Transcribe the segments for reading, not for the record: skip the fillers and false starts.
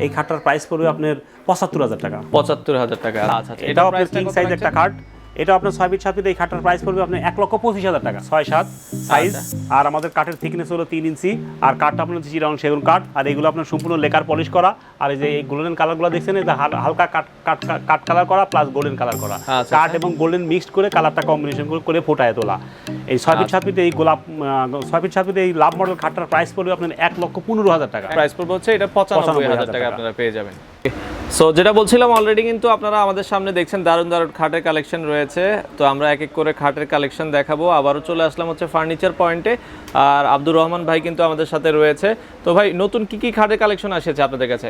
এই খাটটার প্রাইস পড়বে আপনার ৭৫,০০০ টাকা। ৭৫,০০০ টাকা। আচ্ছা, এটাও আপনার কিং সাইজ একটা খাট। এটা আপনার 6 ফিট 7 ফিট, এই খাটটার প্রাইস পড়বে আপনার ১,২৫,০০০ টাকা। 6-7 সাইজ, আর আমাদের কাঠের থিকনেস হলো 3 ইঞ্চি, আর কাঠটা আপনার চিটাগং সেগুন কাঠ, আর এগুলো আপনার সম্পূর্ণ লেকার পলিশ করা, আর এই যে এই গোল্ডেন কালারগুলো দেখছেন, এটা হালকা কাঠ কালার করা প্লাস গোল্ডেন কালার করা, কাঠ এবং গোল্ডেন মিক্সড করে কালারটা কম্বিনেশন করে ফোটায় তোলা। এই 6 ফিট 7 ফিট এই 6 ফিট 7 ফিট এই লাভ মডেল খাটটার প্রাইস পড়বে আপনার ১,১৫,০০০ টাকা। প্রাইস পড়বে হচ্ছে এটা ৯৫,০০০ টাকা আপনারা পেয়ে যাবেন। সো যেটা বলছিলাম, অলরেডি কিন্তু আপনারা আমাদের সামনে দেখছেন দারুণ দারুণ খাটের কালেকশন রয়েছে। তো আমরা এক এক করে খাটের কালেকশন দেখাবো। আবারও চলে আসলাম হচ্ছে ফার্নিচার পয়েন্টে, আর আব্দুর রহমান ভাই কিন্তু আমাদের সাথে রয়েছে। তো ভাই, নতুন কি কি খাটের কালেকশন আসছে আপনাদের কাছে?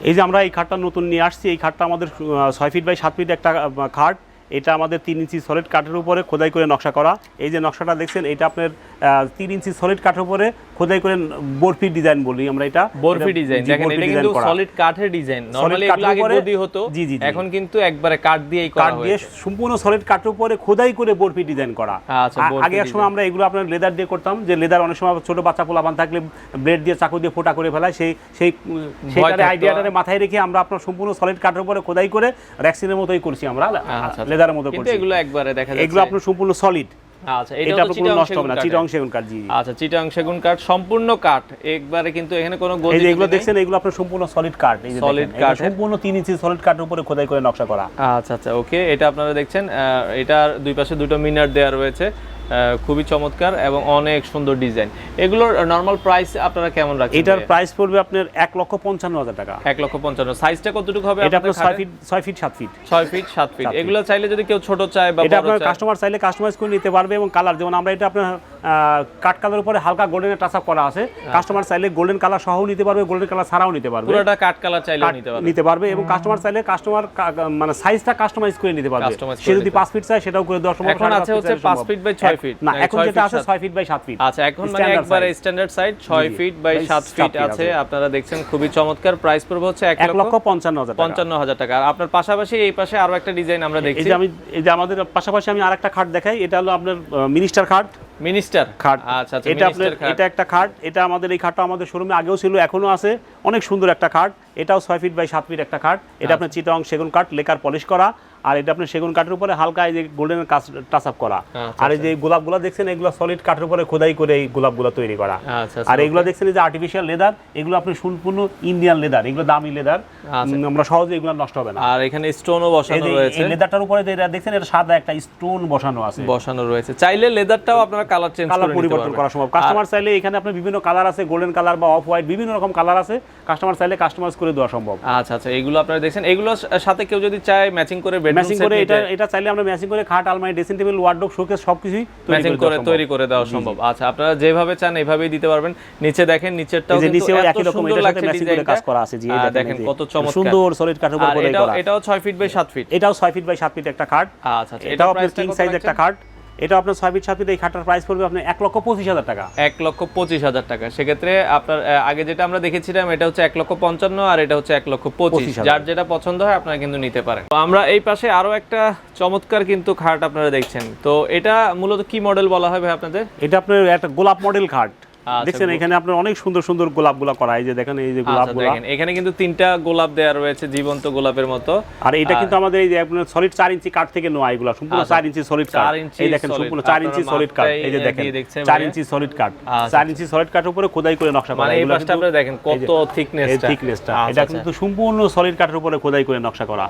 এই যে আমরা এই খাটটা নতুন নিয়ে আসছি, এই খাটটা আমাদের 6 ফিট বাই 7 ফিট একটা খাট। এটা আমাদের 3 ইঞ্চি সলিড কাঠের উপরে খোদাই করে নকশা করা। এই যে নকশাটা দেখছেন, এটা আপনার 3 ইঞ্চি সলিড কাঠের উপরে খোদাই করে বরফি ডিজাইন বলি আমরা। এটা বরফি ডিজাইন, দেখেন এটা কিন্তু সলিড কাঠের ডিজাইন। নরমালি এগুলো আগে গদি হতো, এখন কিন্তু একবারে কাঠ দিয়েই করা হয়েছে। কাঠ দিয়ে সম্পূর্ণ সলিড কাঠের উপরে খোদাই করে বরফি ডিজাইন করা। আগে এক সময় আমরা এগুলো আপনার লেদার দিয়ে করতাম, যে লেদার অনেক সময় ছোট বাচ্চা পোলাপান থাকলে ব্লেড দিয়ে চাকু দিয়ে ফোটা করে ফেলায়, সেইটার আইডিয়াটারে মাথায় রেখে আমরা আপনার সম্পূর্ণ সলিড কাঠের উপরে খোদাই করে র্যাক্সিনের মতোই করছি আমরা, লেদারের মতো করছি। এগুলো একবারে দেখা যাচ্ছে এগুলো আপনার সম্পূর্ণ সলিড। আচ্ছা, এটা তো নষ্ট হবে না, চিটাগং সেগুন কাঠ। জি, আচ্ছা, চিটাগং সেগুন কাঠ সম্পূর্ণ কাঠ একবারে, কিন্তু এখানে কোনো গদি। এই যে এগুলো দেখছেন, এগুলো আপনার সম্পূর্ণ সলিড কাঠ। এই যে সলিড কাঠ, সম্পূর্ণ 3 ইঞ্চি সলিড কাঠের উপরে খোদাই করে নকশা করা। আচ্ছা আচ্ছা, ওকে। এটা আপনারা দেখছেন, এটার দুই পাশে দুটো মিনার দেওয়া রয়েছে, খুবই চমৎকার এবং অনেক সুন্দর ডিজাইন। এগুলোর নরমাল প্রাইস আপনারা কেমন রাখছেন? এটার প্রাইস পড়বে আপনার ১,৫৫,০০০ টাকা। ১,৫৫,০০০। সাইজটা কতটুকু হবে? এটা আপনার 6 ফিট 7 ফিট। 6 fit 7 fit. এগুলো চাইলে যদি কেউ ছোট চায় বা বড় চায়, এটা আপনার কাস্টমার চাইলে কাস্টমাইজ করে নিতে পারবে। এবং কালার, যেমন আমরা এটা আপনার কাট কালার উপরে হালকা গোল্ডেন টাচ আপ করা আছে, কাস্টমার চাইলে গোল্ডেন কালার সহও নিতে পারবে, গোল্ডেন কালার ছাড়াও নিতে পারবে, পুরোটা কাট কালার চাইলে নিতে পারবে। এবং কাস্টমার চাইলে মানে সাইজটা কাস্টমাইজ করে নিতে পারবে। সে যদি 5 ফিট চায় সেটাও করে দেওয়া সম্ভব। এখন আছে হচ্ছে 5 ফিট বাই 6 ফিট। না, এখন যেটা আছে 6 ফিট বাই 7 ফিট। আচ্ছা, এখন মানে একবারে standard size 6 feet by 7 feet আছে। আপনারা দেখছেন খুবই চমৎকার। প্রাইস পড়বে হচ্ছে ১,৫৫,০০০ টাকা। আর আপনার পাশাপাশি এই পাশে আরো একটা ডিজাইন আমরা দেখছি। এই যে আমাদের পাশাপাশি আমি আরেকটা খাট দেখাই। এটা হলো আপনার মিনিস্টার খাট। মিনিস্টার খাট। আচ্ছা আচ্ছা, এটা আপনার এটা একটা খাট। এটা আমাদের এই খাটটা আমাদের শোরুমে আগেও ছিল, এখনো আছে। অনেক সুন্দর একটা খাট। এটাও 6 ফিট বাই 7 ফিট একটা খাট। এটা আপনার চিটাগং সেগুন কাঠ, লেকার পলিশ করা, আর এটা আপনার সেগুন কাঠের উপরে হালকা এই যে গোল্ডেন টাচ আপ করা। আর এই যে গোলাপগুলো দেখছেন, এগুলো সলিড কাঠের উপরে খোদাই করে এই গোলাপগুলো তৈরি করা। আর এগুলো দেখছেন যে আর্টিফিশিয়াল লেদার, এগুলো আপনি সম্পূর্ণ ইন্ডিয়ান লেদার, এগুলো দামি লেদার, আমরা সহজে এগুলো নষ্ট হবে না। আর এখানে স্টোনও বসানো রয়েছে। এই লেদারটার উপরে যেটা দেখছেন, এটা সাদা একটা স্টোন বসানো রয়েছে। চাইলে লেদারটাও আপনারা কালার পরিবর্তন করা সম্ভব। কাস্টমার চাইলে এখানে আপনার বিভিন্ন কালার আছে, গোল্ডেন কালার বা অফ হোয়াইট, বিভিন্ন রকম কালার আছে। কাস্টমার চাইলে কাস্টমাইজ করে দেওয়া সম্ভব। আচ্ছা আচ্ছা, এগুলো আপনারা দেখছেন। এগুলোর সাথে কেউ যদি চায় ম্যাচিং করে বেডরুম সেট, এটা চাইলে আমরা ম্যাচিং করে খাট, আলমারি, ড্রেসিং টেবিল, ওয়ার্ডরোব, শোকেস সবকিছুই তৈরি করে দেওয়া সম্ভব। আচ্ছা, আপনারা যেভাবে চান এইভাবেই দিতে পারবেন। নিচে দেখেন, নিচেরটাও কিন্তু একই রকম এটার সাথে ম্যাচিং করে কাজ করা আছে। জি, দেখেন কত চমৎকার, সুন্দর সলিড কাঠের উপর খোদাই করা। এটাও 6 ফিট বাই 7 ফিট। এটাও 6 ফিট বাই 7 ফিট একটা খাট। আচ্ছা আচ্ছা, এটাও আপনার কিং সাইজ একটা খাট। এটা আপনার 6 ফিট 7 ফিট এই খাটটার প্রাইস পড়বে আপনার ১,২৫,০০০ টাকা। ১,২৫,০০০ টাকা। সেক্ষেত্রে আপনার আগে যেটা আমরা দেখেছিলাম, এটা হচ্ছে ১,৫৫,০০০ আর এটা হচ্ছে ১,২৫,০০০। যার যেটা পছন্দ হয় আপনারা কিন্তু নিতে পারেন। তো আমরা এই পাশে আরো একটা চমৎকার কিন্তু খাট আপনারা দেখছেন। তো এটা মূলত কি মডেল বলা হয় ভাই আপনাদের? এটা আপনার একটা গোলাপ মডেল খাট। দেখছেন এখানে আপনার অনেক সুন্দর সুন্দর গোলাপগুলো করা। এই যে দেখেন, এই যে গোলাপগুলো দেখেন, এখানে কিন্তু 3টা গোলাপ দেয়া রয়েছে, জীবন্ত গোলাপের মতো। আর এটা কিন্তু আমাদের এই যে আপনার সলিড 4 ইঞ্চি কাঠ থেকে নেওয়া, এগুলো সম্পূর্ণ 4 ইঞ্চি সলিড কাঠ। এই দেখেন সম্পূর্ণ 4 ইঞ্চি সলিড কাঠ। এই যে দেখেন 4 ইঞ্চি সলিড কাঠ, 4 ইঞ্চি সলিড কাঠের উপরে খোদাই করে নকশা করা। এই পাশটা আপনারা দেখেন কত থিকনেসটা। এটা কিন্তু সম্পূর্ণ সলিড কাঠের উপরে খোদাই করে নকশা করা।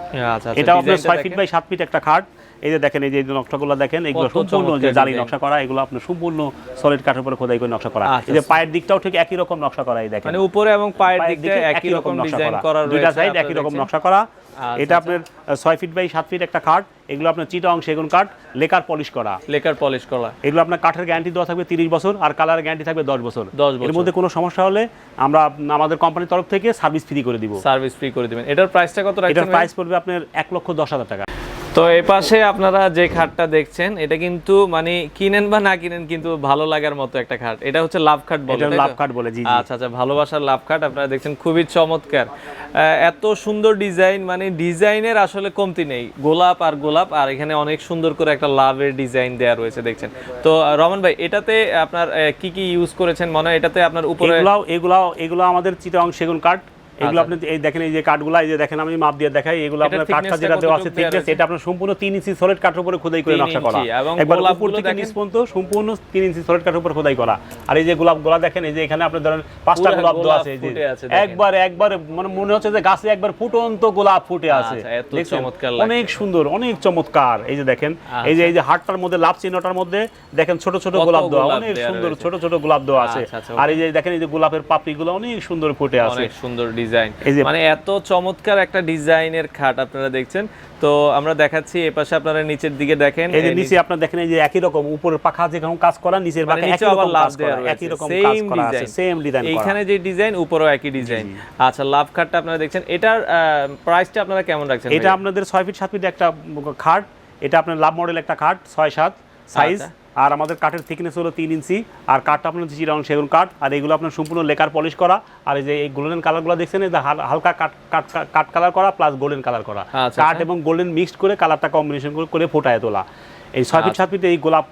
এটা আপনার 6 ফিট বাই 7 ফিট একটা খাট। এই যে দেখেন, এই যে নকশাগুলো দেখেন, এগুলো সম্পূর্ণ যে জালি নকশা করা, এগুলো আপনার সম্পূর্ণ সলিড কাঠের উপরে খোদাই করে নকশা করা। এই যে পায়ের দিকটাও ঠিক একই রকম নকশা করা। এই দেখেন, মানে উপরে এবং পায়ের দিকটা একই রকম ডিজাইন করা রয়েছে, দুইটা সাইড একই রকম নকশা করা। এটা আপনার 6 ফিট বাই 7 ফিট একটা খাট। এগুলো আপনার চিটাগং সেগুন কাঠ, লেকার পলিশ করা। এগুলো আপনার কাঠের গ্যারান্টি দেওয়া থাকবে 30 বছর, আর কালারের গ্যারান্টি থাকবে 10 বছর। এর মধ্যে কোনো সমস্যা হলে আমরা আমাদের কোম্পানির তরফ থেকে সার্ভিস ফ্রি করে দিব। এটার প্রাইসটা কত রাখছেন? এটার প্রাইস পড়বে আপনার ১,১০,০০০ টাকা। তো এই পাশে আপনারা যে খাটটা দেখছেন, এটা কিন্তু মানে কিনেন বা না কিনেন কিন্তু ভালো লাগার মতো একটা খাট। এটা হচ্ছে লাভ খাট বলে। এটা লাভ খাট বলে, জি। আচ্ছা আচ্ছা, ভালোবাসার লাভ খাট আপনারা দেখছেন, খুবই চমৎকার। এত সুন্দর ডিজাইন, মানে ডিজাইনের আসলে কমতি নেই। গোলাপ আর গোলাপ, আর এখানে অনেক সুন্দর করে একটা লাভের ডিজাইন দেয়া রয়েছে দেখছেন। তো রহমান ভাই, এটাতে আপনার কি কি ইউজ করেছেন? মনে হয় এটাতে আপনার উপরে এগুলো আমাদের চিটাগং সেগুন কাঠ। এগুলো আপনি এই দেখেন, এই যে কাঠগুলো, এই যে দেখেন আমি মাপ দিয়ে দেখাই, এগুলো আপনার কাঠটা যেটা দেওয়া আছে থিকনেস, এটা আপনার সম্পূর্ণ 3 ইঞ্চি সলিড কাঠের উপরে খোদাই করে নকশা করা, একবার উপর থেকে নিচ পর্যন্ত সম্পূর্ণ 3 ইঞ্চি সলিড কাঠের উপরে খোদাই করা। আর এই যে গোলাপগুলো দেখেন, এই যে এখানে আপনি ধরেন 5টা গোলাপ দেওয়া আছে, এই যে একবার মানে মনে হচ্ছে যে গাছে একবার ফুটন্ত গোলাপ ফুটে আছে, অনেক সুন্দর, অনেক চমৎকার। এই যে দেখেন, এই যে হাটটার মধ্যে লাভ চিহ্নটার মধ্যে দেখেন ছোট ছোট গোলাপ দেওয়া, অনেক সুন্দর ছোট ছোট গোলাপ দেওয়া আছে। আর এই যে দেখেন, এই যে গোলাপের পাপড়িগুলো অনেক সুন্দর ফুটে আছে, অনেক সুন্দর ডিজাইন, মানে এত চমৎকার একটা ডিজাইনের খাট আপনারা দেখছেন। তো আমরা দেখাচ্ছি এই পাশে, আপনারা নিচের দিকে দেখেন, এই যে নিচে আপনারা দেখেন, এই যে একই রকম উপরের পাখা যেরকম কাজ করা, নিচের পাখা একই রকম কাজ করা, একই রকম কাজ করা আছে, সেম ডিজাইন করা, এইখানে যে ডিজাইন উপরেও একই ডিজাইন। আচ্ছা, লাভ খাটটা আপনারা দেখছেন, এটার প্রাইসটা আপনারা কেমন রাখছেন? এটা আপনাদের 6 ফিট 7 ফিট একটা খাট, এটা আপনার লাভ মডেল একটা খাট, 6-7 সাইজ। আর আমাদের কাঠের থিকনেস হলো 3 ইঞ্চি, আর কাঠটা আপনার চিটাগং সেগুন কাঠ, আর এগুলো আপনার সম্পূর্ণ লেকার পলিশ করা। আর এই যে এই গোল্ডেন কালারগুলো দেখছেন, এই যে হালকা কাঠ কালার করা প্লাস গোল্ডেন কালার করা, কাঠ এবং গোল্ডেন মিক্সড করে কালারটা কম্বিনেশন করে ফোটায় তোলা। এই 6 ফিট 7 ফিট এই গোলাপ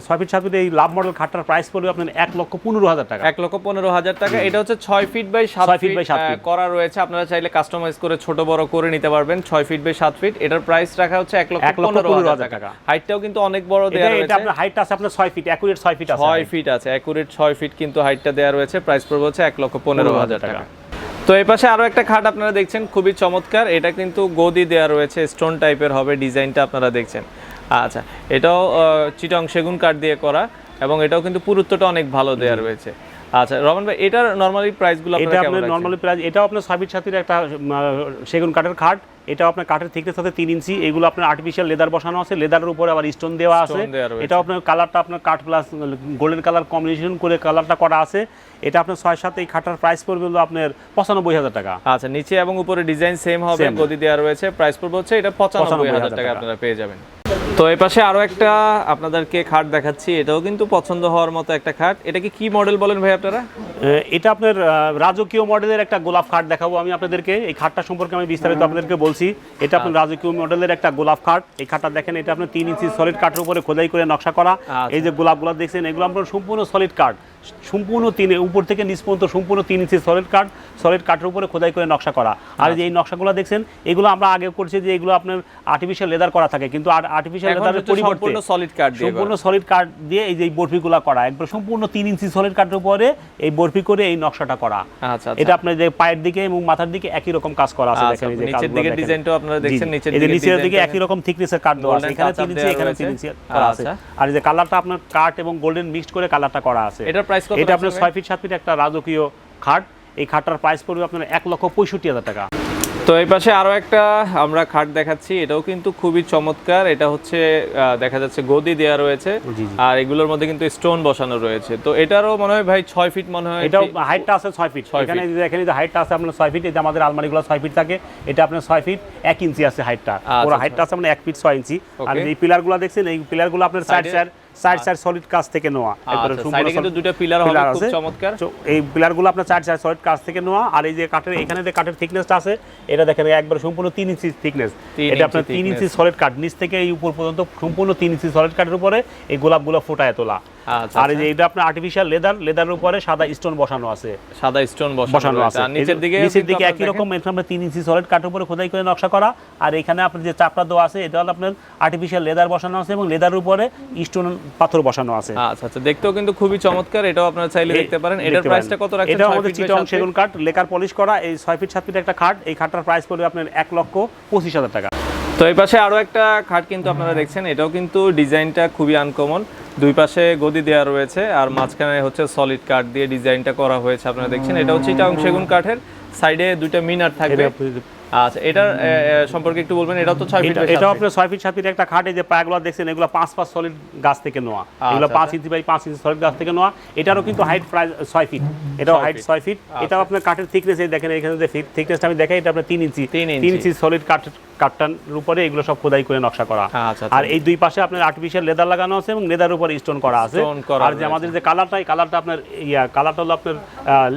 6 ফিট 7 ফিট এই লাভ মডেল খাটটার প্রাইস পড়বে আপনার 1,15,000 টাকা। 1,15,000 টাকা। এটা হচ্ছে 6 ফিট বাই 7 ফিট করা রয়েছে, আপনারা চাইলে কাস্টমাইজ করে ছোট বড় করে নিতে পারবেন। 6 ফিট বাই 7 ফিট, এটার প্রাইস রাখা হচ্ছে 1,15,000 টাকা। হাইটটাও কিন্তু অনেক বড় দেয়া রয়েছে, এটা আপনার হাইট আছে আপনার 6 ফিট, একুরেট 6 ফিট আছে, 6 ফিট আছে, একুরেট 6 ফিট কিন্তু হাইটটা দেয়া রয়েছে। প্রাইস পড়বে হচ্ছে 1,15,000 টাকা। তো এই পাশে আরো একটা খাট আপনারা দেখছেন, খুবই চমৎকার। এটা কিন্তু গদি দেয়া রয়েছে, স্টোন টাইপের হবে ডিজাইনটা আপনারা দেখছেন। আচ্ছা, এটাও চিটাগং সেগুন কাঠ দিয়ে করা, এবং এটাও কিন্তু পুরুত্বটা অনেক ভালো দেয়া রয়েছে। আচ্ছা রহমান ভাই, এটার নরমালি প্রাইসগুলো আপনারা কেমন রাখছেন? নরমালি প্রাইস এটাও আপনার 6 ফিট 7 ফিট একটা সেগুন কাঠের খাট, এটাও আপনার কাঠের থিকনেস আছে 3 ইঞ্চি। এগুলো আপনার আর্টিফিশিয়াল লেদার বসানো আছে, লেদারের উপরে আবার স্টোন দেওয়া আছে। এটাও আপনার কালারটা আপনার কাঠ প্লাস গোল্ডেন কালার কম্বিনেশন করে কালারটা করা আছে। এটা আপনার 6-7 এই খাটটার প্রাইস পড়বে হলো আপনার 95,000 টাকা। আচ্ছা, নিচে এবং উপরে ডিজাইন সেম হবে, গদি দেওয়া রয়েছে। প্রাইস পড়বে হচ্ছে এটা 95,000 টাকা আপনারা পেয়ে যাবেন। তো এই পাশে আরো একটা আপনাদেরকে খাট দেখাচ্ছি, এটাও কিন্তু পছন্দ হওয়ার মতো একটা খাট। এটা কি মডেল বলেন ভাই আপনারা? এটা আপনার রাজকীয় মডেলের একটা গোলাপ খাট দেখাবো আমি আপনাদেরকে। এই খাটটা সম্পর্কে আমি বিস্তারিত আপনাদেরকে বলছি। এটা আপনার রাজকীয় মডেলের একটা গোলাপ খাট। এই খাটটা দেখেন, এটা আপনার 3 ইঞ্চি সলিড কাঠের উপরে খোদাই করে নকশা করা। এই যে গোলাপগুলো দেখছেন, এগুলো আপনার সম্পূর্ণ সলিড কাঠ, সম্পূর্ণ 3 উপর থেকে নিচ পর্যন্ত সম্পূর্ণ 3 ইঞ্চি সলিড কাঠের উপরে খোদাই করে নকশা করা। আর যে এই নকশাগুলো দেখছেন, এগুলো আমরা আগে করছি যে এগুলো আপনার আর্টিফিশিয়াল লেদার করা থাকে, কিন্তু আর্টিফিশিয়াল লেদারের পরিবর্তে সম্পূর্ণ সলিড কাঠ দিয়ে এই যে বরফিগুলো করা, একবার সম্পূর্ণ 3 ইঞ্চি সলিড কাঠের উপরে এই বরফি করে এই নকশাটা করা। আচ্ছা, এটা আপনার যে পায়ের দিকে এবং মাথার দিকে একই রকম কাজ করা আছে। দেখেন এই যে নিচের দিকে ডিজাইনটাও আপনারা দেখছেন, নিচের দিকে একই রকম থিকনেসের কাঠ দেওয়া আছে, এখানে 3 ইঞ্চি এখানে 3 ইঞ্চি করা আছে। আর এই যে কালারটা আপনার কাঠ এবং গোল্ডেন মিক্সড করে কালারটা করা আছে। এটার প্রাইস কত? এটা আপনার 6 ফিট 7 ফিট একটা রাজকীয় খাট। এই খাটটার প্রাইস পড়বে আপনার 1,65,000 টাকা। তো এই পাশে আরো একটা আমরা খাট দেখাচ্ছি, এটাও কিন্তু খুবই চমৎকার। এটা হচ্ছে দেখা যাচ্ছে গদি দেয়া রয়েছে, আর এগুলোর মধ্যে কিন্তু স্টোন বসানো রয়েছে। তো এটারও মনে হয় ভাই 6 ফিট মনে হয়। এটাও হাইটটা আছে 6 ফিট। এখানে দেখেন যে হাইটটা আছে আপনার 6 ফিট। এটা আমাদের আলমারিগুলো 6 ফিট থাকে, এটা আপনার 6 ফিট 1 ইঞ্চি আছে হাইটটা। পুরো হাইটটা আছে মানে 1 ফিট 6 ইঞ্চি। আর এই পিলারগুলো দেখছেন, এই পিলারগুলো আপনার চার সলিড কাজ থেকে নেওয়া, একবারে সাইডে কিন্তু দুটো পিলার হবে, খুব চমৎকার। এই পিলারগুলো আপনার চার সলিড কাজ থেকে নেওয়া। আর এই যে কাঠের এখানে যে কাঠের থিকনেসটা আছে, এটা দেখেন একবারে সম্পূর্ণ 3 ইঞ্চি থিকনেস। এটা আপনার 3 ইঞ্চি সলিড কাঠ, নিচ থেকে এই উপর পর্যন্ত সম্পূর্ণ 3 ইঞ্চি সলিড কাঠের উপরে এই গোলাপগুলো ফুটায় তোলা। আর এই যে এটা আপনার আর্টিফিশিয়াল লেদারের উপরে সাদা স্টোন বসানো আছে, সাদা স্টোন বসানো আছে। আর নিচের দিকে একই রকম আমরা 3 ইঞ্চি সলিড কাঠের উপরে খোদাই করে নকশা করা। আর এখানে আপনার যে চাপড়া দেওয়া আছে, এটা হলো আপনার আর্টিফিশিয়াল লেদার বসানো আছে এবং লেদারের উপরে স্টোন পাথর বসানো আছে। আচ্ছা আচ্ছা, দেখতেও কিন্তু খুবই চমৎকার। এটাও আপনারা চাইলে দেখতে পারেন। এটার প্রাইসটা কত রাখছেন? এটা আমাদের চিটাগং সেগুন কাঠ লেকার পলিশ করা, এই 6 ফিট 7 ফিট একটা খাট। এই খাটটার প্রাইস পড়বে আপনার 1,25,000 টাকা। তো এই পাশে আরো একটা খাট কিন্তু আপনারা দেখছেন, এটাও কিন্তু ডিজাইনটা খুবই আনকমন। দুই পাশে গদি দেওয়া রয়েছে, আর মাঝখানে হচ্ছে সলিড কাঠ দিয়ে ডিজাইনটা করা হয়েছে। আপনারা দেখছেন, এটা হচ্ছে চিটাগং সেগুন কাঠের, সাইডে দুইটা মিনার থাকবে। আচ্ছা, এটার সম্পর্কে একটু বলবেন। এটাও তো 6 ফিট। এটাও আপনার 6 ফিট 7 ফিট একটা খাট। এই যে পায়াগুলো দেখছেন, এগুলো 5 সলিড গাছ থেকে নেওয়া, এগুলো 5 ইঞ্চি বাই 5 ইঞ্চি সলিড গাছ থেকে নেওয়া। এটারও কিন্তু হাইট প্রায় 6 ফিট, এটাও হাইট 6 ফিট। এটাও আপনার কাঠের থিকনেস, এই দেখেন এখানে যে থিকনেসটা আমি দেখাই, এটা আপনার 3 ইঞ্চি সলিড কাঠটার উপরে এগুলো সব খোদাই করে নকশা করা। আর এই দুই পাশে আপনার আর্টিফিশিয়াল লেদার লাগানো আছে এবং লেদারের উপরে স্টোন করা আছে। আর যে আমাদের যে কালারটা, এই কালারটা আপনার কালারটা হলো আপনার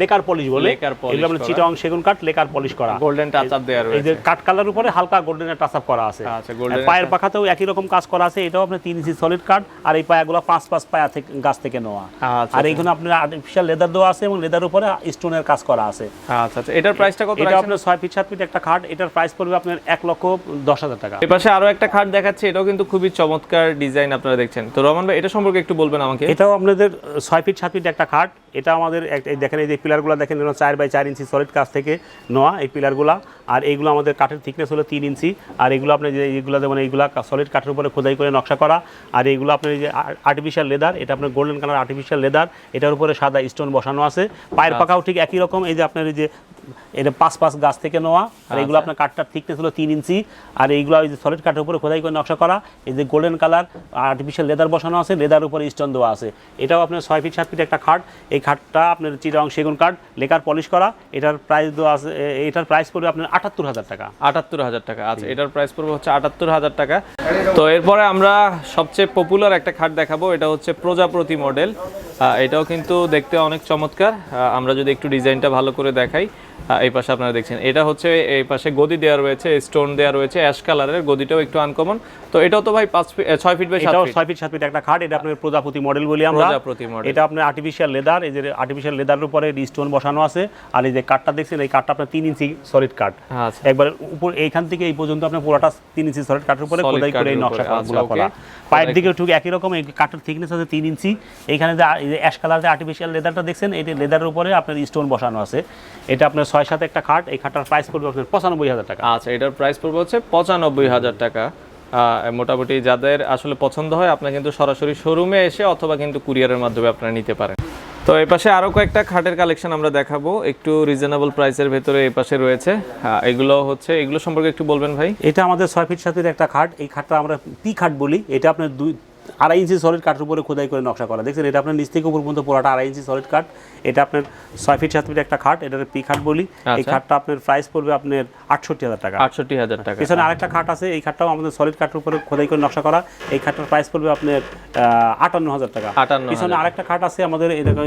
লেকার পলিশ বলে, এগুলো আপনার চিটাগং সেগুন কাঠ লেকার পলিশ করা, গোল্ডেন টাচ আপ দেয়া এই যে কাট কালার উপরে হালকা গোল্ডেনের টাচ আপ করা আছে। আচ্ছা, গোল্ডেন পায়ের পাখাতেও একই রকম কাজ করা আছে, এটাও আপনার 3 ইঞ্চি সলিড কাট, আর এই পায়াগুলো 5 পায়া থেকে গাছ থেকে নেওয়া। আচ্ছা, আর এইখানে আপনার আর্টিফিশিয়াল লেদার দেওয়া আছে এবং লেদার উপরে স্টোনের কাজ করা আছে। আচ্ছা আচ্ছা, এটার প্রাইসটা কত এটা রাখছেন? আপনার 6 ফিট 7 ফিট একটা খাট, এটার প্রাইস পড়বে আপনার 1,10,000 টাকা। এই পাশে আরো একটা খাট দেখাচ্ছি, এটাও কিন্তু খুবই চমৎকার ডিজাইন আপনারা দেখছেন। তো রহমান ভাই এটা সম্পর্কে একটু বলবেন আমাকে। এটাও আপনাদের 6 ফিট 7 ফিট একটা খাট। এটা আমাদের এই দেখেন, এই যে পিলারগুলো দেখেন 4x4 ইঞ্চি সলিড কাজ থেকে নেওয়া এই পিলারগুলো। আর এইগুলো আমাদের কাঠের থিকনেস হলো 3 ইঞ্চি। আর এগুলো আপনি যে এইগুলো যেমন এইগুলো সলিড কাঠের উপরে খোদাই করে নকশা করা। আর এইগুলো আপনার এই যে আর্টিফিশিয়াল লেদার, এটা আপনার গোল্ডেন কালার আর্টিফিশিয়াল লেদার, এটার উপরে সাদা স্টোন বসানো আছে। পায়ের পাখাও ঠিক একই রকম, এই যে আপনার এই যে এটা 5 গাছ থেকে নেওয়া। আর এইগুলো আপনার কাঠটার থিকনেস হলো 3 ইঞ্চি। আর এইগুলো এই যে সলিড কাঠের উপরে খোদাই করে নকশা করা, এই যে গোল্ডেন কালার আর্টিফিশিয়াল লেদার বসানো আছে, লেদার উপরে স্টোন দেওয়া আছে। এটাও আপনার 6 ফিট 7 ফিট একটা খাট। এই খাটটা আপনার চিটাগং সেগুন কাঠ, লেকার পলিশ করা। এটার প্রাইস দেওয়া আছে, এটার প্রাইস পড়বে আপনার 78,000 টাকা। 78,000 টাকা। আচ্ছা, এটার প্রাইস পড়বে হচ্ছে 78,000 টাকা। তো এরপরে আমরা সবচেয়ে পপুলার একটা খাট দেখাবো, এটা হচ্ছে প্রজাপতি মডেল। এটাও কিন্তু দেখতে অনেক চমৎকার। আমরা যদি একটু ডিজাইনটা ভালো করে দেখাই, এই পাশে আপনারা দেখছেন, এটা হচ্ছে এই পাশে গদি দেওয়া রয়েছে, স্টোন দেওয়া রয়েছে, অ্যাশ কালারের, গদিটাও একটু আনকমন। তো এটাও তো ভাই 6 ফিট বাই 7 এটাও ফিট। 6 ফিট 7 ফিট একটা খাট। এটা আপনার প্রজাপতি মডেল বলি আমরা। প্রজাপতি মডেল। এটা আপনার আর্টিফিশিয়াল লেদার, এই যে আর্টিফিশিয়াল লেদারের উপরে স্টোন বসানো আছে। আর এই যে কাঠটা দেখছেন, এই কাঠটা আপনার 3 ইঞ্চি সলিড কাঠ। আচ্ছা, একবার উপর এইখান থেকে এই পর্যন্ত আপনার পুরোটা 3 ইঞ্চি সলিড কাঠের উপরে খোদাই করে এই নকশাগুলো করা। পায়ের দিকে ঠিক একই রকম, এই কাঠের থিকনেস আছে 3 ইঞ্চি। এইখানে যে এই যে অ্যাশ কালার যে আর্টিফিশিয়াল লেদারটা দেখছেন, এই লেদারের উপরে আপনার স্টোন বসানো আছে। এটা আপনার 6-7 একটা খাট। এই খাটটার প্রাইস পড়বে আপনার 95,000 টাকা। আচ্ছা, এটার প্রাইস পড়বে হচ্ছে 95,000 টাকা। মোটামুটি যাদের আসলে পছন্দ হয়, আপনারা কিন্তু সরাসরি শোরুমে এসে অথবা কিন্তু কুরিয়ারের মাধ্যমে আপনারা নিতে পারেন। তো এই পাশে আরো কয়েকটা খাটের কালেকশন আমরা দেখাবো, একটু রিজনেবল প্রাইসের ভেতরে এই পাশে রয়েছে। এগুলো সম্পর্কে একটু বলবেন ভাই। এটা আমাদের 6 ফিট 7 ফিট একটা খাট। এই খাটটা আমরা পি খাট বলি। এটা আপনার 2.5 ইঞ্চি সলিড কাঠের উপরে খোদাই করে নকশা করা। দেখছেন, এটা আপনার নিচ থেকে উপর পর্যন্ত পুরোটা 2.5 ইঞ্চি সলিড কাঠ। এটা আপনার 6 ফিট 7 ফিট একটা খাট, এটার পি খাট বলি। এই খাটটা আপনার প্রাইস পড়বে আপনার 68,000 টাকা। 68,000 টাকা। পিছনে আরেকটা খাট আছে, এই খাটটাও আমাদের সলিড কাঠের উপরে খোদাই করে নকশা করা। এই খাটটার প্রাইস পড়বে আপনার 58,000 টাকা। 58,000। পিছনে আরেকটা খাট আছে আমাদের, এরকম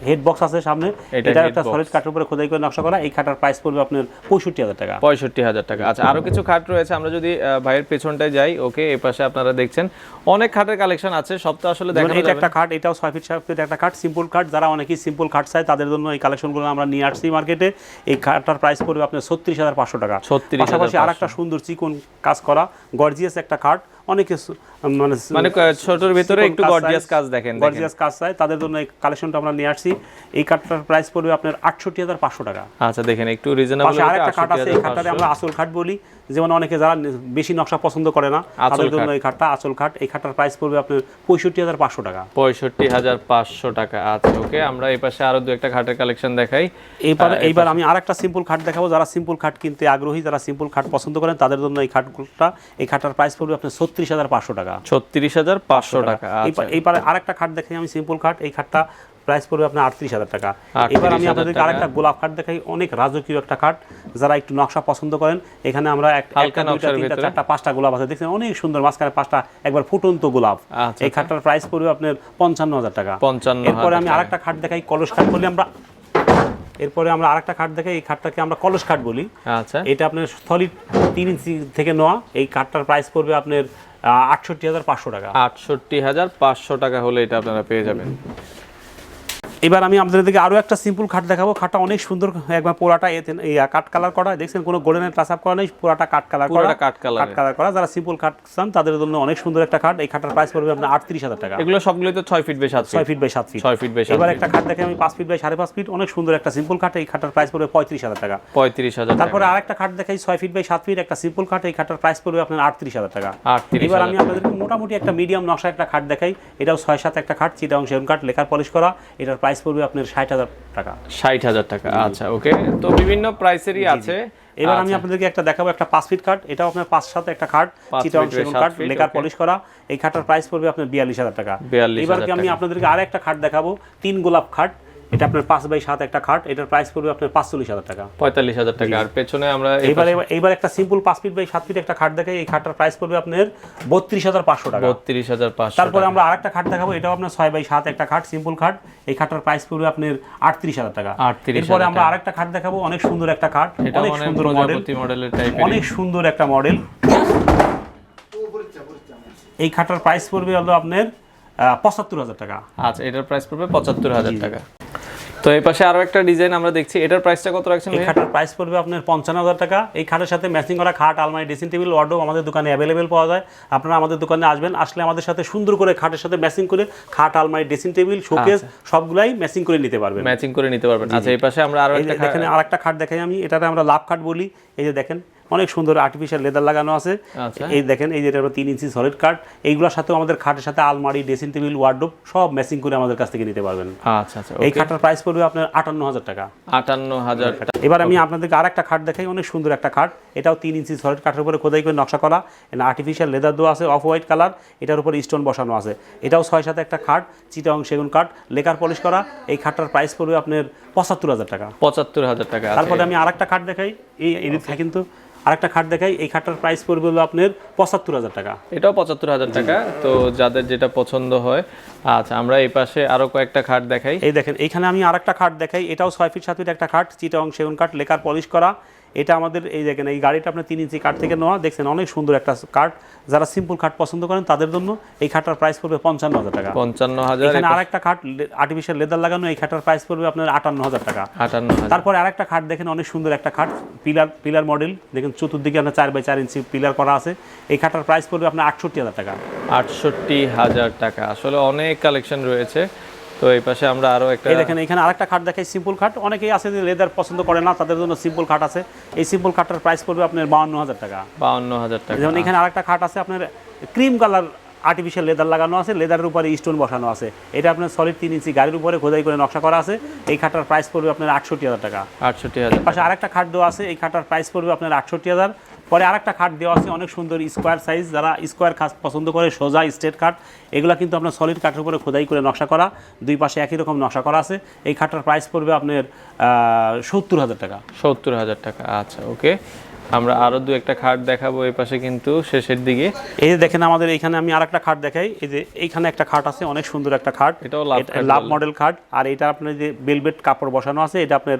হেড বক্স আছে সামনে, এটা একটা সলিড কাঠের উপরে খোদাই করে নকশা করা। এই খাটার প্রাইস পড়বে আপনার 65,000 টাকা। 65,000 টাকা। আচ্ছা, আরো কিছু খাট রয়েছে, আমরা যদি ভাইয়ের পেছনটায় যাই। ওকে, এই পাশে আপনারা দেখছেন অনেক খাটের কালেকশন আছে, সব তো আসলে দেখানো যাবে না। এটা একটা খাট, এটাও 6 ফিট 7 ফিট একটা খাট, সিম্পল খাট। যারা অনেকেই সিম্পল খাট চায় তাদের জন্য এই কালেকশনগুলো আমরা নিয়ে আসছি মার্কেটে। এই খাটটার প্রাইস পড়বে আপনার 36,500 টাকা। 36,500। পাশাপাশি আরেকটা সুন্দর চিকন কাজ করা গর্জিয়াস একটা খাট, অনেকে মানে ছোটর ভিতরে একটু গর্জিয়াস কাজ দেখেন, গর্জিয়াস কাজ চাই তাদের জন্য এই কালেকশনটা আমরা নিয়ে আসছি। এই কাঠটার প্রাইস পড়বে আপনার 68,500 টাকা। আচ্ছা, দেখেন একটু রিজনেবল। পাশে আরেকটা খাট আছে, এই খাটটাতে আমরা আসল খাট বলি। যেমন অনেকে যারা বেশি নকশা পছন্দ করে না, তাদের জন্য এই খাটটা আসল খাট। এই খাটটার প্রাইস পড়বে আপনার 65,500 টাকা। 65,500 টাকা। আচ্ছা, ওকে, আমরা এই পাশে আরো 2-একটা খাটের কালেকশন দেখাই। এইবার আমি আরেকটা সিম্পল খাট দেখাবো। যারা সিম্পল খাট কিনতে আগ্রহী, যারা সিম্পল খাট পছন্দ করেন তাদের জন্য এই খাটটা, এই খাটটার প্রাইস পড়বে আপনার 36,500 টাকা। 36,500 টাকা। এইবার আরেকটা খাট দেখাই আমি, সিম্পল খাট। এই খাটটা প্রাইস পড়বে আপনার 38,000 টাকা। এবার আমি আপনাদেরকে আরেকটা গোলাপ খাট দেখাই, অনেক রাজকীয় একটা খাট। যারা একটু নকশা পছন্দ করেন, এখানে আমরা একটা 2টা 3টা 4টা 5টা গোলাপ আছে, দেখছেন অনেক সুন্দর, মাঝখানে 5টা একবার ফুটন্ত গোলাপ। এই খাটটার প্রাইস পড়বে আপনার 55,000 টাকা। 55,000। এরপরে আমি আরেকটা খাট দেখাই, কলস খাট বলি আমরা। এরপরে আমরা আরেকটা খাট দেখাই, এই খাটটাকে আমরা কলস খাট বলি। আচ্ছা, এটা আপনার সলিড 3 ইঞ্চি থেকে নেওয়া। এই খাটটার প্রাইস পড়বে আপনার 68,500 টাকা। 68,500 টাকা হলে এটা আপনারা পেয়ে যাবেন। এবার আমি আপনাদেরকে আরো একটা সিম্পল খাট দেখাবো। খাটটা অনেক সুন্দর, একবার পুরাটা কাট কালার করা, দেখছেন কোনো গোল্ডেনের টাচ আপ করা নেই, পুরাটা কাট কালার করা। কাট কালার করা। যারা সিম্পল খাট চান তাদের জন্য অনেক সুন্দর একটা খাট। এই খাটটার প্রাইস পড়বে আপনার 38,000 টাকা। এগুলো সবগুলোই তো 6 feet by 7 feet. 6 feet by 7 feet. 6 feet by 7 এবার একটা খাট দেখে আমি 5 ফিট বাই 5.5 ফিট, অনেক সুন্দর একটা সিম্পল খাট। এই খাটটার প্রাইস পড়বে 35,000 টাকা। 35,000 টাকা। তারপরে আরেকটা খাট দেখাই 6 ফিট বাই 7 ফিট, একটা সিম্পল খাট। এই খাটটার প্রাইস পড়বে আপনার 38,000 টাকা। 38,000। এবার আমি আপনাদেরকে মোটামুটি একটা মিডিয়াম নকশা একটা খাট দেখাই। এটাও 6-7 একটা খাট, চিটাগং সেগুন কাঠ, লেকার পলিশ করা। এটার প্রাইস পড়বে আপনার 60,000 টাকা। 60,000 টাকা। আচ্ছা, ওকে, তো বিভিন্ন প্রাইসেরই আছে। এবার আমি আপনাদেরকে একটা দেখাবো, একটা 5 ফিট খাট। এটাও আপনার 5-7 একটা খাট, চিটাগং সেগুন কাঠ, লেকার পলিশ করা। এই খাটটার প্রাইস পড়বে আপনার 42,000 টাকা। এবার আমি আপনাদেরকে আরেকটা খাট দেখাবো, 3 গোলাপ খাট। এটা আপনার 5x7 একটা খাট, এটার প্রাইস পড়বে আপনার 45,000 টাকা। 45,000 টাকা। আর পেছনে আমরা এইবার একটা সিম্পল 5 ফিট বাই 7 ফিট একটা খাট দেখাই, এই খাটটার প্রাইস পড়বে আপনার 32,500 টাকা। 32,500। তারপরে আমরা আরেকটা খাট দেখাবো, এটাও আপনার 6x7 একটা খাট, সিম্পল খাট, এই খাটটার প্রাইস পড়বে আপনার 38,000 টাকা। এরপরে আমরা আরেকটা খাট দেখাবো, অনেক সুন্দর একটা খাট, অনেক সুন্দর মডেলের টাইপের, অনেক সুন্দর একটা মডেল। এই খাটটার প্রাইস পড়বে হলো আপনার 75,000 টাকা। আচ্ছা, এটার প্রাইস পড়বে 75,000 টাকা। তো এই পাশে আরো একটা ডিজাইন আমরা দেখছি, এটার প্রাইসটা কত রাখছেন? এই খাটের প্রাইস পড়বে আপনার 55,000 টাকা। এই খাটের সাথে ম্যাচিং করা খাট, আলমারি, ড্রেসিং টেবিল, ওয়ার্ডরোব আমাদের দোকানে অ্যাভেলেবেল পাওয়া যায়। আপনারা আমাদের দোকানে আসবেন, আসলে আমাদের সাথে সুন্দর করে খাটের সাথে ম্যাচিং করে খাট, আলমারি, ড্রেসিং টেবিল, শোকেস সবগুলাই ম্যাচিং করে নিতে পারবেন। ম্যাচিং করে নিতে পারবেন। আচ্ছা, এই পাশে আমরা আরো একটা এখানে আরেকটা খাট দেখাই আমি, এটাতে আমরা লাভ খাট বলি। এই যে দেখেন অনেক সুন্দর আর্টিফিশিয়াল লেদার লাগানো আছে। এই দেখেন, এই যেটা 3 ইঞ্চি সলিড কাঠ, এইগুলোর সাথেও আমাদের খাটের সাথে আলমারি, ড্রেসিং টেবিল, ওয়ার্ডরোব সব ম্যাচিং করে আমাদের কাছ থেকে নিতে পারবেন। আচ্ছা আচ্ছা, এই খাটটার প্রাইস পড়বে আপনার 58,000 টাকা। 58,000 টাকা। এবার আমি আপনাদেরকে আরেকটা খাট দেখাই, অনেক সুন্দর একটা খাট, এটাও 3 ইঞ্চি সলিড কাঠের উপরে খোদাই করে নকশা করা, এটা আর্টিফিশিয়াল লেদার দেওয়া আছে, অফ হোয়াইট কালার, এটার উপরে স্টোন বসানো আছে। এটাও 6x7 একটা খাট, চিটাগং সেগুন কাঠ, লেকার পলিশ করা। এই খাটটার প্রাইস পড়বে আপনার 75,000 টাকা। 75,000 টাকা। তারপরে আমি আরেকটা খাট দেখাই, এই কিন্তু আরেকটা খাট দেখাই, এই খাটটার প্রাইস পড়বে হলো আপনার 75,000 টাকা। এটাও 75,000 টাকা। তো যাদের যেটা পছন্দ হয়। আচ্ছা, আমরা এই পাশে আরো কয়েকটা খাট দেখাই। এই দেখেন, এইখানে আমি আরেকটা খাট দেখাই, এটাও 6 ফিট 7 ফিট একটা খাট, চিটাগং সেগুন কাঠ, লেকার পলিশ করা। এটা আমাদের এই দেখেন, এই গাড়িটা আপনার 3 ইঞ্চি কাঠ থেকে নেওয়া, দেখছেন অনেক সুন্দর একটা কাঠ। যারা সিম্পল খাট পছন্দ করেন তাদের জন্য এই খাটটার প্রাইস পড়বে 55,000 টাকা। 55,000। এখানে আরেকটা খাট আর্টিফিশিয়াল লেদার লাগানো, এই খাটটার প্রাইস পড়বে আপনার 58,000 টাকা। 58,000। তারপরে আরেকটা খাট দেখেন, অনেক সুন্দর একটা খাট, পিলার মডেল, দেখেন চতুর্দিকে আপনার 4x4 ইঞ্চি পিলার করা আছে। এই খাটটার প্রাইস পড়বে আপনার 68,000 টাকা। 68,000 টাকা। আসলে অনেক কালেকশন রয়েছে। তো এই পাশে আমরা আরো একটা, এই দেখেন, এখানে আরেকটা খাট দেখাই, সিম্পল খাট। অনেকেই আছে যে লেদার পছন্দ করে না, তাদের জন্য সিম্পল খাট আছে। এই সিম্পল খাটটার প্রাইস পড়বে আপনার 52,000 টাকা। 52,000 টাকা। যেমন এখানে আরেকটা খাট আছে আপনার ক্রিম কালার, আর্টিফিশিয়াল লেদার লাগানো আছে, লেদারের উপরে স্টোন বসানো আছে। এটা আপনার সলিড 3 ইঞ্চি গাড়ির উপরে খোদাই করে নকশা করা আছে। এই খাটটার প্রাইস পড়বে আপনার 68,000 টাকা। 68,000। পাশে আরেকটা খাট দেওয়া আছে, এই খাটটার প্রাইস পড়বে আপনার 68,000। পরে আরেকটা খাট দেওয়া আছে, অনেক সুন্দর স্কোয়ার সাইজ, যারা স্কোয়ার খাট পছন্দ করে, সোজা স্ট্রেট খাট, এগুলো কিন্তু আপনার সলিড কাঠের উপরে খোদাই করে নকশা করা, দুই পাশে একই রকম নকশা করা আছে। এই খাটটার প্রাইস পড়বে আপনার 70,000 টাকা। 70,000 টাকা। আচ্ছা, ওকে। আমরা আরো দু একটা খাট দেখাবো এই পাশে, কিন্তু শেষের দিকে। এই যে দেখেন, আমাদের এইখানে আমি আরেকটা খাট দেখাই, এই যে এইখানে একটা খাট আছে, অনেক সুন্দর একটা খাট, এটাও লাভ মডেল খাট। আর এটা আপনার যে বেলভেট কাপড় বসানো আছে, এটা আপনার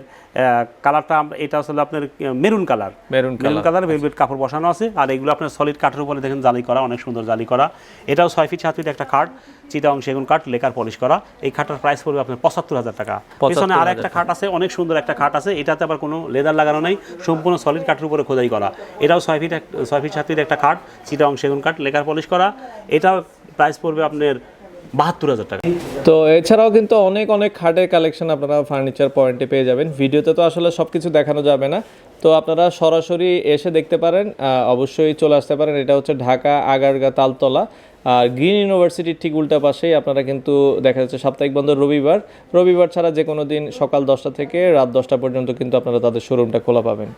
কালারটা, এটা আসলে আপনার মেরুন কালার, বেলভেট কাপড় বসানো আছে। আর এগুলো আপনার সলিড কাঠের উপরে দেখেন জালি করা, অনেক সুন্দর জালি করা। এটাও 6 ফিট 7 ফিট একটা খাট, চিটাগং সেগুন কাঠ, লেকার পলিশ করা। এই খাটটার প্রাইস পড়বে আপনার 75,000 টাকা। পিছনে আর একটা খাট আছে, অনেক সুন্দর একটা খাট আছে, এটাতে আবার কোনো লেদার লাগানো নাই, সম্পূর্ণ সলিড কাঠের উপরে খোদাই করা। এটাও 6 ফিট 7 ফিট একটা খাট, চিটাগং সেগুন কাঠ, লেকার পলিশ করা। এটাও প্রাইস পড়বে আপনার 72,000 টাকা। তো এছাড়াও কিন্তু অনেক অনেক খাটের কালেকশন আপনারা ফার্নিচার পয়েন্টে পেয়ে যাবেন। ভিডিওতে তো আসলে সব কিছু দেখানো যাবে না, তো আপনারা সরাসরি এসে দেখতে পারেন, অবশ্যই চলে আসতে পারেন। এটা হচ্ছে ঢাকা আগারগাঁ তালতলা, আর গ্রিন ইউনিভার্সিটির ঠিক উল্টা পাশেই। আপনারা কিন্তু দেখা যাচ্ছে সাপ্তাহিক বন্ধ রবিবার ছাড়া যে কোনো দিন সকাল 10টা থেকে রাত 10টা পর্যন্ত কিন্তু আপনারা তাদের শোরুমটা খোলা পাবেন।